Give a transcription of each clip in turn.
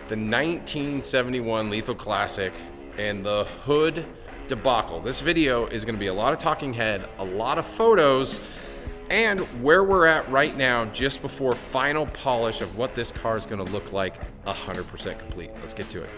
the 1971 Lethal Classic and the hood debacle. This video is going to be a lot of talking head, a lot of photos, and where we're at right now just before final polish of what this car is going to look like 100% complete. Let's get to it.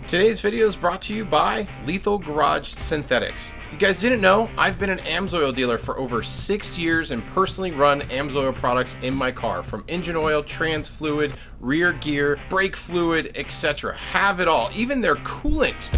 Today's video is brought to you by Lethal Garage Synthetics. If you guys didn't know, I've been an AMSOIL dealer for over 6 years and personally run AMSOIL products in my car, from engine oil, trans fluid, rear gear, brake fluid, etc. Have it all, even their coolant.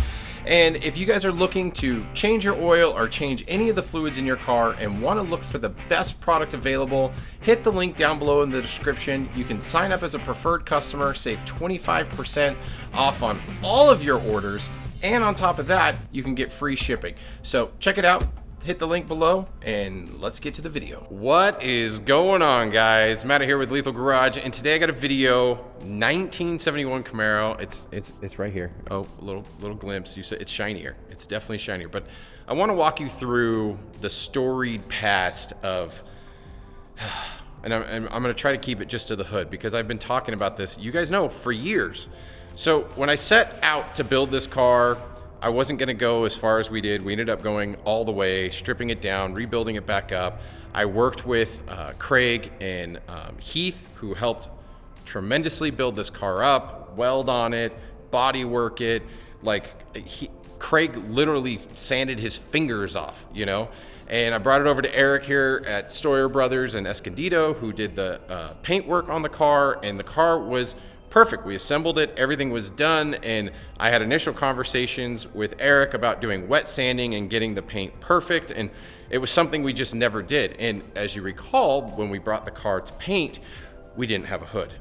And if you guys are looking to change your oil or change any of the fluids in your car and want to look for the best product available, hit the link down below in the description. You can sign up as a preferred customer, save 25% off on all of your orders, and on top of that, you can get free shipping. So check it out. Hit the link below and let's get to the video. What is going on, guys? Matt here with Lethal Garage, and today I got a video 1971 Camaro. It's right here. Oh, a little glimpse. You said it's shinier. It's definitely shinier, but I want to walk you through the storied past of and I'm going to try to keep it just to the hood because I've been talking about this, you guys know, for years. So when I set out to build this car, I wasn't gonna go as far as we did. We ended up going all the way, stripping it down, rebuilding it back up. I worked with Craig and Heath, who helped tremendously build this car up, weld on it, body work it. Craig literally sanded his fingers off, you know? And I brought it over to Eric here at Stoyer Brothers and Escondido, who did the paint work on the car, and the car was perfect. We assembled it, everything was done, and I had initial conversations with Eric about doing wet sanding and getting the paint perfect, and it was something we just never did. And as you recall, when we brought the car to paint, we didn't have a hood.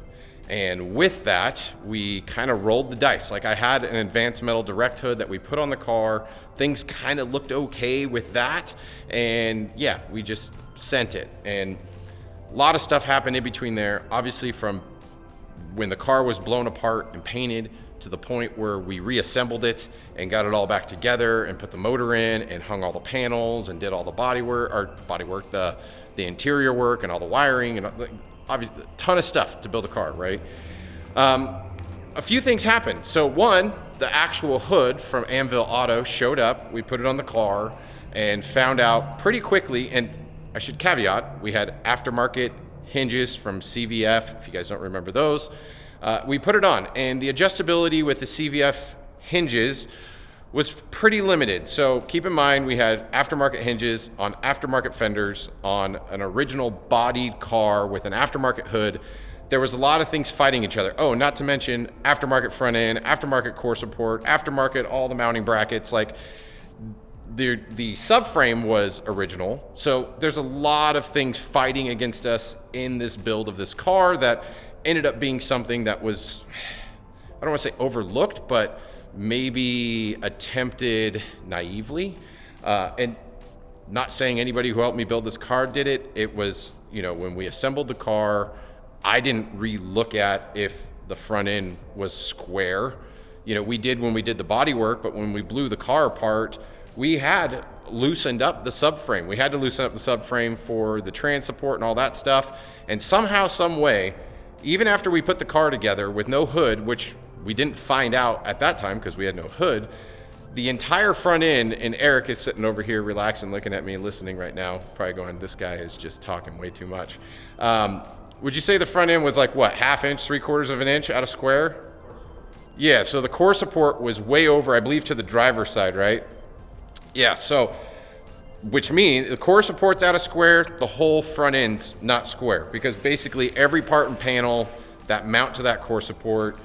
And with that, we kind of rolled the dice. Like, I had an advanced metal direct hood that we put on the car. Things kind of looked okay with that, and yeah, we just sent it. And a lot of stuff happened in between there, obviously, from when the car was blown apart and painted to the point where we reassembled it and got it all back together and put the motor in and hung all the panels and did all the the interior work and all the wiring, and obviously a ton of stuff to build a car, right? A few things happened. So one, the actual hood from Anvil Auto showed up. We put it on the car and found out pretty quickly, and I should caveat, we had aftermarket hinges from CVF, if you guys don't remember those. We put it on, and the adjustability with the CVF hinges was pretty limited. So keep in mind, we had aftermarket hinges on aftermarket fenders on an original bodied car with an aftermarket hood. There was a lot of things fighting each other. Oh, not to mention aftermarket front end, aftermarket core support, aftermarket all the mounting brackets. Like, the subframe was original, so there's a lot of things fighting against us in this build of this car that ended up being something that was, I don't want to say overlooked, but maybe attempted naively. And not saying anybody who helped me build this car did it. It was, you know, when we assembled the car, I didn't re-look at if the front end was square. You know, we did when we did the body work, but when we blew the car apart, we had loosened up the subframe. We had to loosen up the subframe for the trans support and all that stuff. And somehow, some way, even after we put the car together with no hood, which we didn't find out at that time because we had no hood, the entire front end, and Eric is sitting over here relaxing, looking at me and listening right now, probably going, this guy is just talking way too much. Would you say the front end was like, what, ½ inch, 3/4 of an inch out of square? Yeah, so the core support was way over, I believe, to the driver's side, right? Yeah, so, which means the core support's out of square, the whole front end's not square, because basically every part and panel that mount to that core support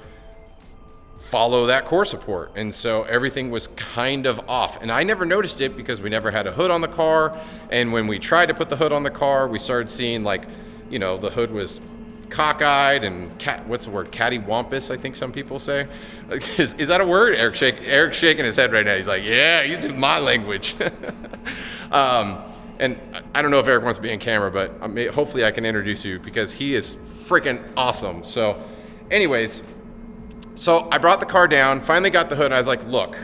follow that core support. And so everything was kind of off. And I never noticed it because we never had a hood on the car. And when we tried to put the hood on the car, we started seeing, like, you know, the hood was cockeyed and what's the word? Cattywampus, I think some people say. Is that a word? Eric's shaking his head right now. He's like, yeah, he's in my language. And I don't know if Eric wants to be on camera, but hopefully I can introduce you because he is freaking awesome. So anyways, so I brought the car down, finally got the hood, and I was like, look,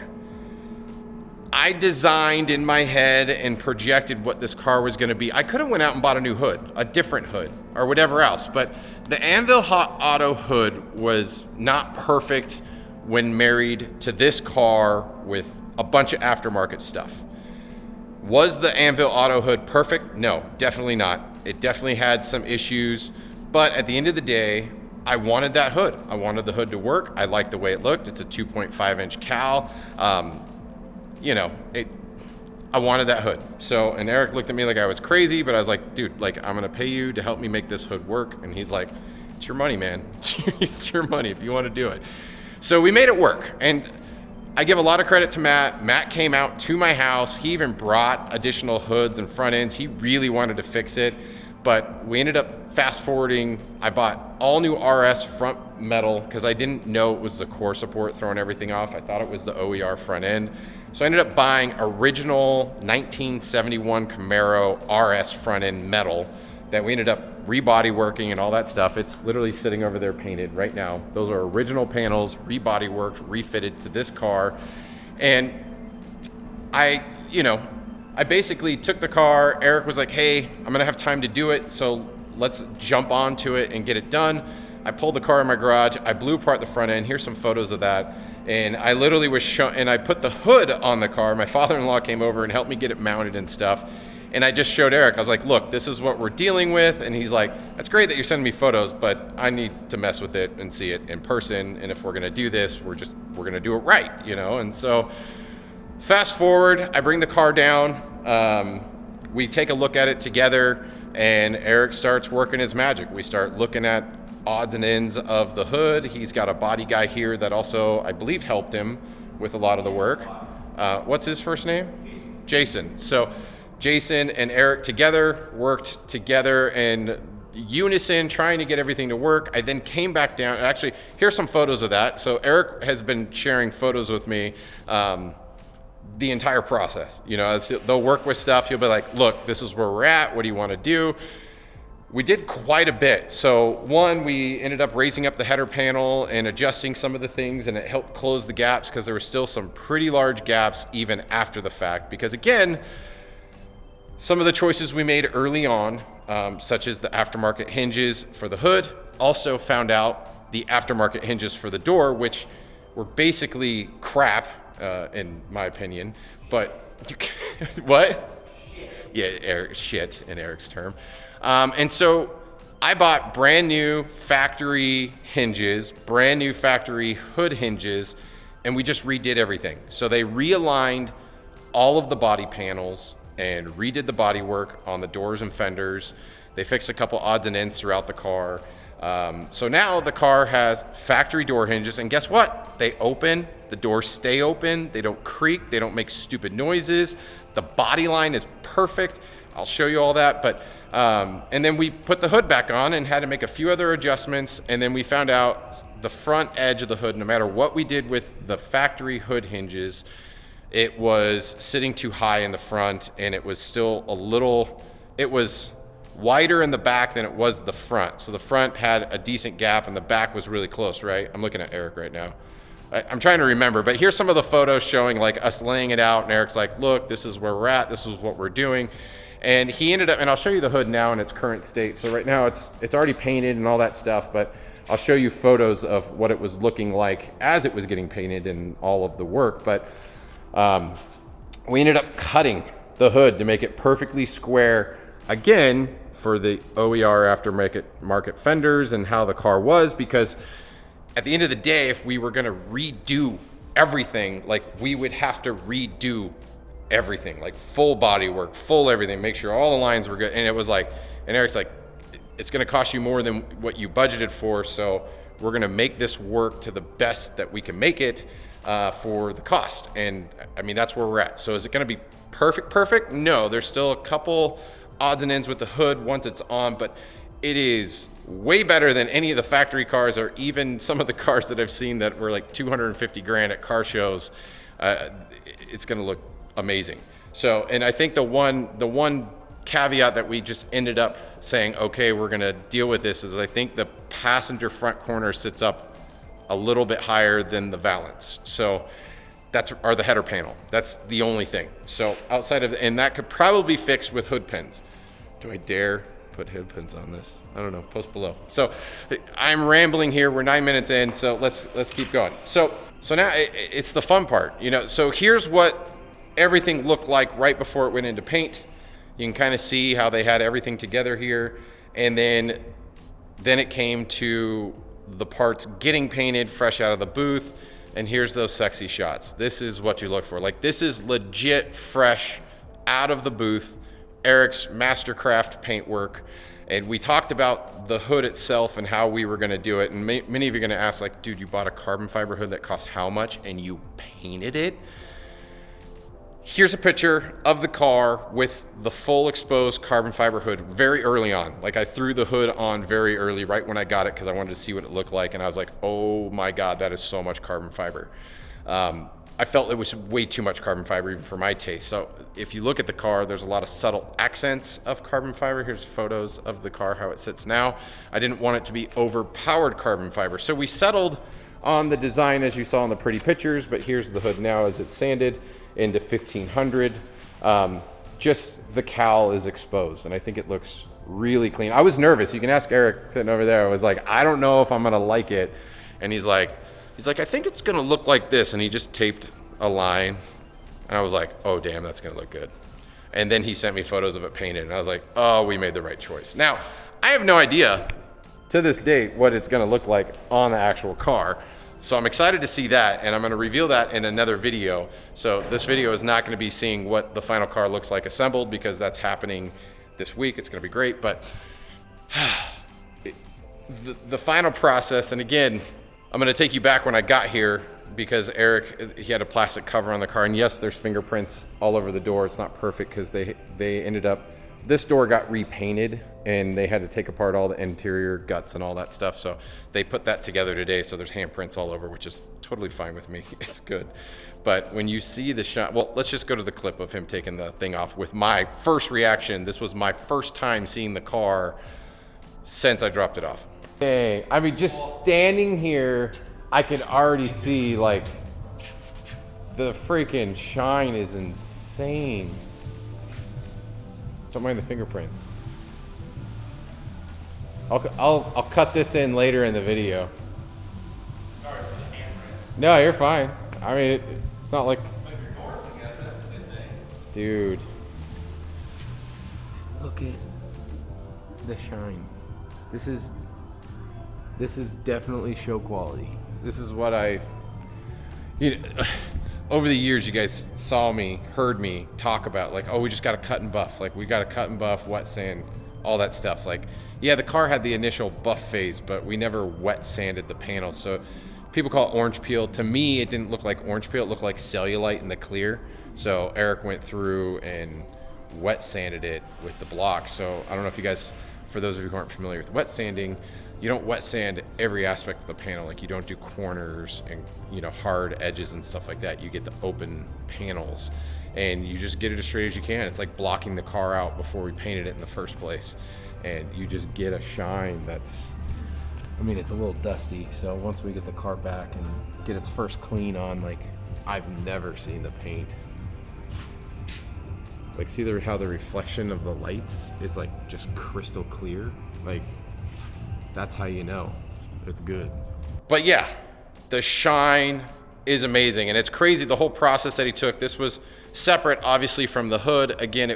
I designed in my head and projected what this car was gonna be. I could have went out and bought a new hood, a different hood, or whatever else, but the Anvil Auto hood was not perfect when married to this car with a bunch of aftermarket stuff. Was the Anvil Auto hood perfect? No, definitely not. It definitely had some issues, but at the end of the day, I wanted that hood. I wanted the hood to work. I liked the way it looked. It's a 2.5-inch cal. You know, I wanted that hood. So, and Eric looked at me like I was crazy, but I was like, dude, like, I'm gonna pay you to help me make this hood work. And he's like, it's your money, man. It's your money if you want to do it. So we made it work. And I give a lot of credit to Matt. Matt came out to my house. He even brought additional hoods and front ends. He really wanted to fix it, but we ended up fast forwarding. I bought all new RS front metal because I didn't know it was the core support throwing everything off. I thought it was the OER front end. So I ended up buying original 1971 Camaro RS front end metal that we ended up rebody working and all that stuff. It's literally sitting over there painted right now. Those are original panels, rebody worked, refitted to this car. And I basically took the car. Eric was like, hey, I'm gonna have time to do it, so let's jump onto it and get it done. I pulled the car in my garage. I blew apart the front end. Here's some photos of that. And I literally and I put the hood on the car. My father-in-law came over and helped me get it mounted and stuff. And I just showed Eric. I was like, look, this is what we're dealing with. And he's like, that's great that you're sending me photos, but I need to mess with it and see it in person. And if we're gonna do this, we're gonna do it right, you know? And so fast forward, I bring the car down. We take a look at it together, and Eric starts working his magic. We start looking at odds and ends of the hood. He's got a body guy here that also, I believe, helped him with a lot of the work. What's his first name? Jason. So Jason and Eric worked together in unison, trying to get everything to work. I then came back down, and actually, here's some photos of that. So Eric has been sharing photos with me the entire process. You know, they'll work with stuff. He'll be like, look, this is where we're at. What do you want to do? We did quite a bit. So one, we ended up raising up the header panel and adjusting some of the things, and it helped close the gaps because there were still some pretty large gaps even after the fact. Because again, some of the choices we made early on, such as the aftermarket hinges for the hood, also found out the aftermarket hinges for the door, which were basically crap, in my opinion. But what? Yeah, shit in Eric's term. And so I bought brand new factory hinges, brand new factory hood hinges, and we just redid everything. So they realigned all of the body panels and redid the body work on the doors and fenders. They fixed a couple odds and ends throughout the car. So now the car has factory door hinges, and guess what? They open, the doors stay open, they don't creak, they don't make stupid noises. The body line is perfect. I'll show you all that, but and then we put the hood back on and had to make a few other adjustments, and then we found out the front edge of the hood, no matter what we did with the factory hood hinges, it was sitting too high in the front, and it was still it was wider in the back than it was the front. So the front had a decent gap and the back was really close, right? I'm looking at Eric right now. I'm trying to remember, but here's some of the photos showing like us laying it out, and Eric's like, look, this is where we're at, this is what we're doing. And he ended up, and I'll show you the hood now in its current state. So right now it's already painted and all that stuff, but I'll show you photos of what it was looking like as it was getting painted and all of the work. But we ended up cutting the hood to make it perfectly square, again, for the OER aftermarket fenders and how the car was, because at the end of the day, if we were gonna redo everything, like we would have to redo everything, like full body work, full everything, make sure all the lines were good. And it was like, and Eric's like, it's gonna cost you more than what you budgeted for, so we're gonna make this work to the best that we can make it for the cost. And I mean, that's where we're at. So is it gonna be perfect? No, there's still a couple odds and ends with the hood once it's on, but it is way better than any of the factory cars, or even some of the cars that I've seen that were like 250 grand at car shows. It's gonna look amazing. So, and I think the one caveat that we just ended up saying, okay, we're gonna deal with this, is I think the passenger front corner sits up a little bit higher than the valance. So or the header panel. That's the only thing. So outside of, and that could probably be fixed with hood pins. Do I dare put hood pins on this? I don't know, post below. So I'm rambling here. We're 9 minutes in, so let's keep going. So now it's the fun part, you know. So here's what everything looked like right before it went into paint. You can kind of see how they had everything together here. And then it came to the parts getting painted fresh out of the booth. And here's those sexy shots. This is what you look for. Like, this is legit fresh out of the booth. Eric's Mastercraft paintwork. And we talked about the hood itself and how we were gonna do it. And many of you are gonna ask, like, dude, you bought a carbon fiber hood that cost how much and you painted it? Here's a picture of the car with the full exposed carbon fiber hood very early on. Like, I threw the hood on very early, right when I got it, because I wanted to see what it looked like. And I was like, oh my God, that is so much carbon fiber. I felt it was way too much carbon fiber even for my taste. So if you look at the car, there's a lot of subtle accents of carbon fiber. Here's photos of the car, how it sits now. I didn't want it to be overpowered carbon fiber. So we settled on the design as you saw in the pretty pictures, but here's the hood now as it's sanded into 1500. Just the cowl is exposed and I think it looks really clean. I was nervous. You can ask Eric sitting over there. I was like, I don't know if I'm gonna like it. And he's like, I think it's gonna look like this. And he just taped a line. And I was like, oh damn, that's gonna look good. And then he sent me photos of it painted and I was like, oh, we made the right choice. Now, I have no idea to this date what it's gonna look like on the actual car. So I'm excited to see that, and I'm gonna reveal that in another video. So this video is not gonna be seeing what the final car looks like assembled, because that's happening this week. It's gonna be great, but the final process, and again, I'm gonna take you back when I got here, because Eric, he had a plastic cover on the car, and yes, there's fingerprints all over the door. It's not perfect because they ended up, this door got repainted and they had to take apart all the interior guts and all that stuff. So they put that together today. So there's handprints all over, which is totally fine with me. It's good. But when you see the shot, well, let's just go to the clip of him taking the thing off with my first reaction. This was my first time seeing the car since I dropped it off. Hey, I mean, just standing here, I can already see, like, the freaking shine is insane. Don't mind the fingerprints. I'll cut this in later in the video. Sorry for the handprints. No, you're fine. I mean, it's not like. But if you're going together, that's a good thing. Dude. Look at the shine. This is definitely show quality. This is what over the years, you guys saw me, heard me talk about, like, oh, we just got to cut and buff. Like, we got to cut and buff, wet sand, all that stuff. Like, yeah, the car had the initial buff phase, but we never wet sanded the panels. So people call it orange peel. To me, it didn't look like orange peel. It looked like cellulite in the clear. So Eric went through and wet sanded it with the block. So I don't know if you guys, for those of you who aren't familiar with wet sanding, you don't wet sand every aspect of the panel. Like, you don't do corners and, you know, hard edges and stuff like that. You get the open panels and you just get it as straight as you can. It's like blocking the car out before we painted it in the first place. And you just get a shine that's, I mean, it's a little dusty. So once we get the car back and get its first clean on, like, I've never seen the paint. Like, see how the reflection of the lights is like just crystal clear? Like, that's how you know it's good. But yeah, the shine is amazing. And it's crazy, the whole process that he took. This was separate, obviously, from the hood. Again,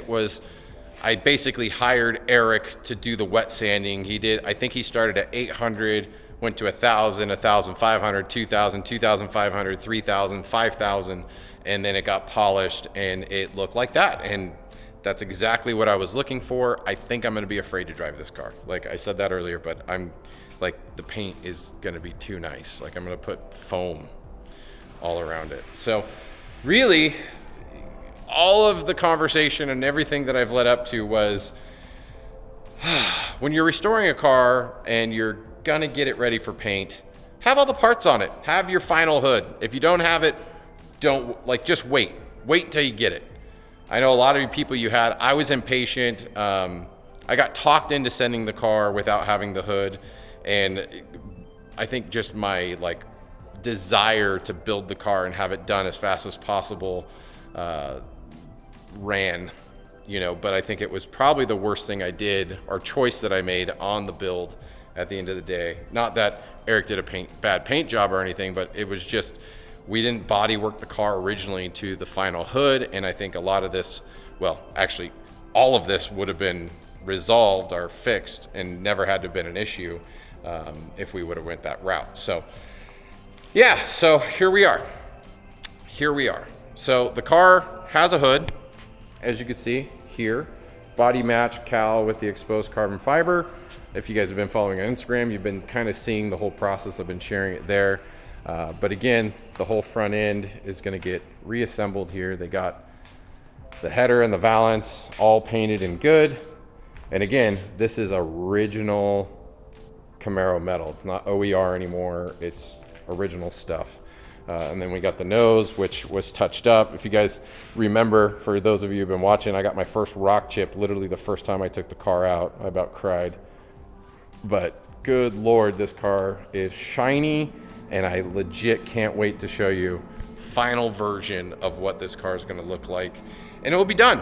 I basically hired Eric to do the wet sanding. I think he started at 800, went to 1,000, 1,500, 2,000, 2,500, 3,000, 5,000, and then it got polished and it looked like that. And that's exactly what I was looking for. I think I'm gonna be afraid to drive this car. Like I said that earlier, but I'm like, the paint is gonna be too nice. Like, I'm gonna put foam all around it. So really, all of the conversation and everything that I've led up to was, when you're restoring a car and you're gonna get it ready for paint, have all the parts on it. Have your final hood. If you don't have it, just wait. Wait until you get it. I know a lot of you people you had, I was impatient. I got talked into sending the car without having the hood. And I think just my desire to build the car and have it done as fast as possible ran, you know, but I think it was probably the worst thing I did, or choice that I made on the build at the end of the day. Not that Eric did a bad paint job or anything, but it was just, we didn't body work the car originally to the final hood. And I think a lot of this, well, actually all of this would have been resolved or fixed and never had to have been an issue if we would have went that route. So yeah, so here we are. So the car has a hood, as you can see here, body match cal with the exposed carbon fiber. If you guys have been following on Instagram, you've been kind of seeing the whole process. I've been sharing it there. But again, the whole front end is going to get reassembled here. They got the header and the valance all painted and good. And again, this is original Camaro metal. It's not OER anymore. It's original stuff. And then we got the nose, which was touched up. If you guys remember, for those of you who've been watching, I got my first rock chip literally the first time I took the car out. I about cried. But good Lord, this car is shiny, and I legit can't wait to show you final version of what this car is going to look like. And it will be done.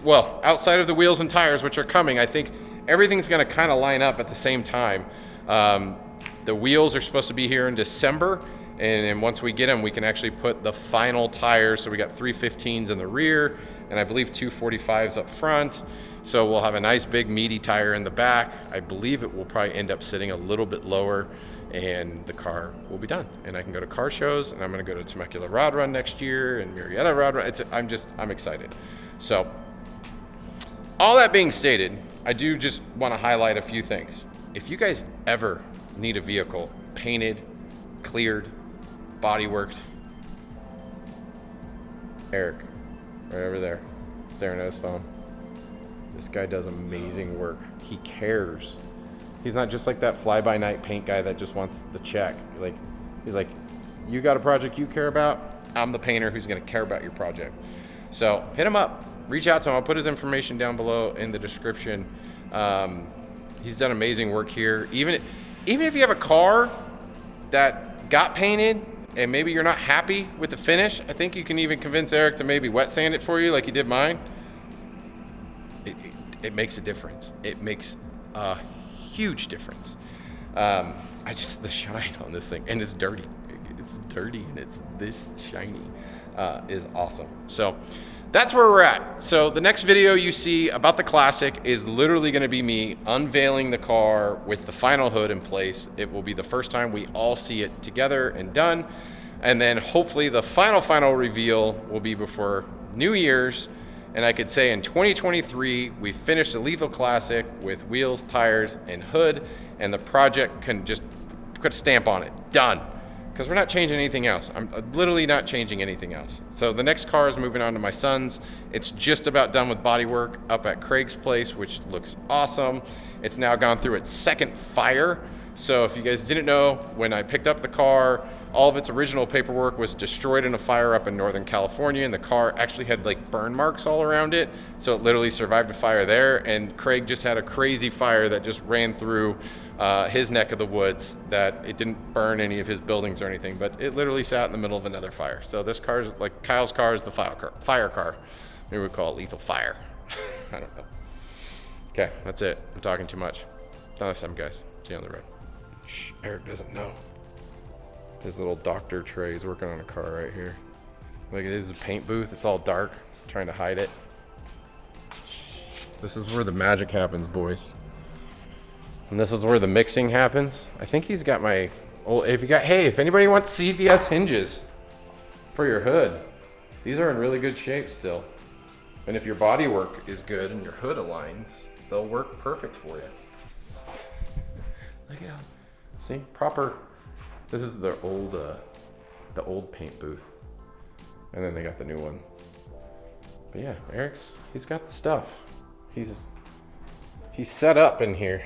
Well, outside of the wheels and tires, which are coming, I think everything's going to kind of line up at the same time. The wheels are supposed to be here in December, and then once we get them, we can actually put the final tires. So we got 315s in the rear, and I believe 245s up front. So we'll have a nice big meaty tire in the back. I believe it will probably end up sitting a little bit lower, and the car will be done. And I can go to car shows, and I'm gonna go to Temecula Rod Run next year and Murrieta Rod Run. I'm excited. So all that being stated, I do just wanna highlight a few things. If you guys ever need a vehicle painted, cleared, body worked, Eric, right over there, staring at his phone. This guy does amazing work. He cares. He's not just like that fly-by-night paint guy that just wants the check. He's like, you got a project you care about? I'm the painter who's gonna care about your project. So hit him up, reach out to him. I'll put his information down below in the description. He's done amazing work here. Even if you have a car that got painted and maybe you're not happy with the finish, I think you can even convince Eric to maybe wet sand it for you like he did mine. It makes a difference. It makes a huge difference. The shine on this thing, and it's dirty. It's dirty and it's this shiny, is awesome. So that's where we're at. So the next video you see about the Classic is literally going to be me unveiling the car with the final hood in place. It will be the first time we all see it together and done. And then hopefully the final reveal will be before New Year's. And I could say in 2023, we finished the Lethal Classic with wheels, tires, and hood, and the project can just put a stamp on it. Done. Because we're not changing anything else. I'm literally not changing anything else. So the next car is moving on to my son's. It's just about done with body work up at Craig's place, which looks awesome. It's now gone through its second fire. So if you guys didn't know, when I picked up the car, all of its original paperwork was destroyed in a fire up in Northern California, and the car actually had like burn marks all around it. So it literally survived a fire there, and Craig just had a crazy fire that just ran through his neck of the woods, that it didn't burn any of his buildings or anything, but it literally sat in the middle of another fire. So this car is like, Kyle's car is the fire car. Maybe we call it Lethal Fire. I don't know. Okay, that's it. I'm talking too much. Till next time, guys. See you on the road. Shh, Eric doesn't know. His little Dr. Trey is working on a car right here. Like, it is a paint booth. It's all dark. I'm trying to hide it. This is where the magic happens, boys. And this is where the mixing happens. I think he's got my old, if anybody wants CVS hinges for your hood, these are in really good shape still. And if your body work is good and your hood aligns, they'll work perfect for you. Look at them. See, proper. This is the old paint booth. And then they got the new one. But yeah, he's got the stuff. He's set up in here.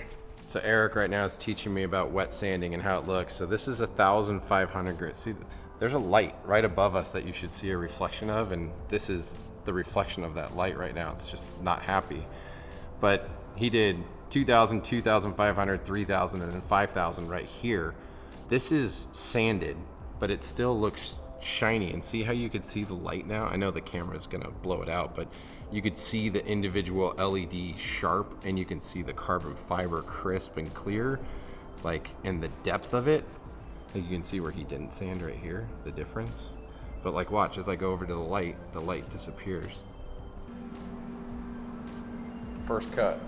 So Eric right now is teaching me about wet sanding and how it looks. So this is 1,500 grit. See, there's a light right above us that you should see a reflection of, and this is the reflection of that light right now. It's just not happy. But he did 2,000, 2,500, 3,000, and then 5,000 right here. This is sanded but it still looks shiny. And see how you could see the light now? I know the camera's gonna blow it out, but you could see the individual LED sharp, and you can see the carbon fiber crisp and clear, like, and the depth of it. Like, you can see where he didn't sand right here, the difference. But like, watch, as I go over to the light disappears. First cut.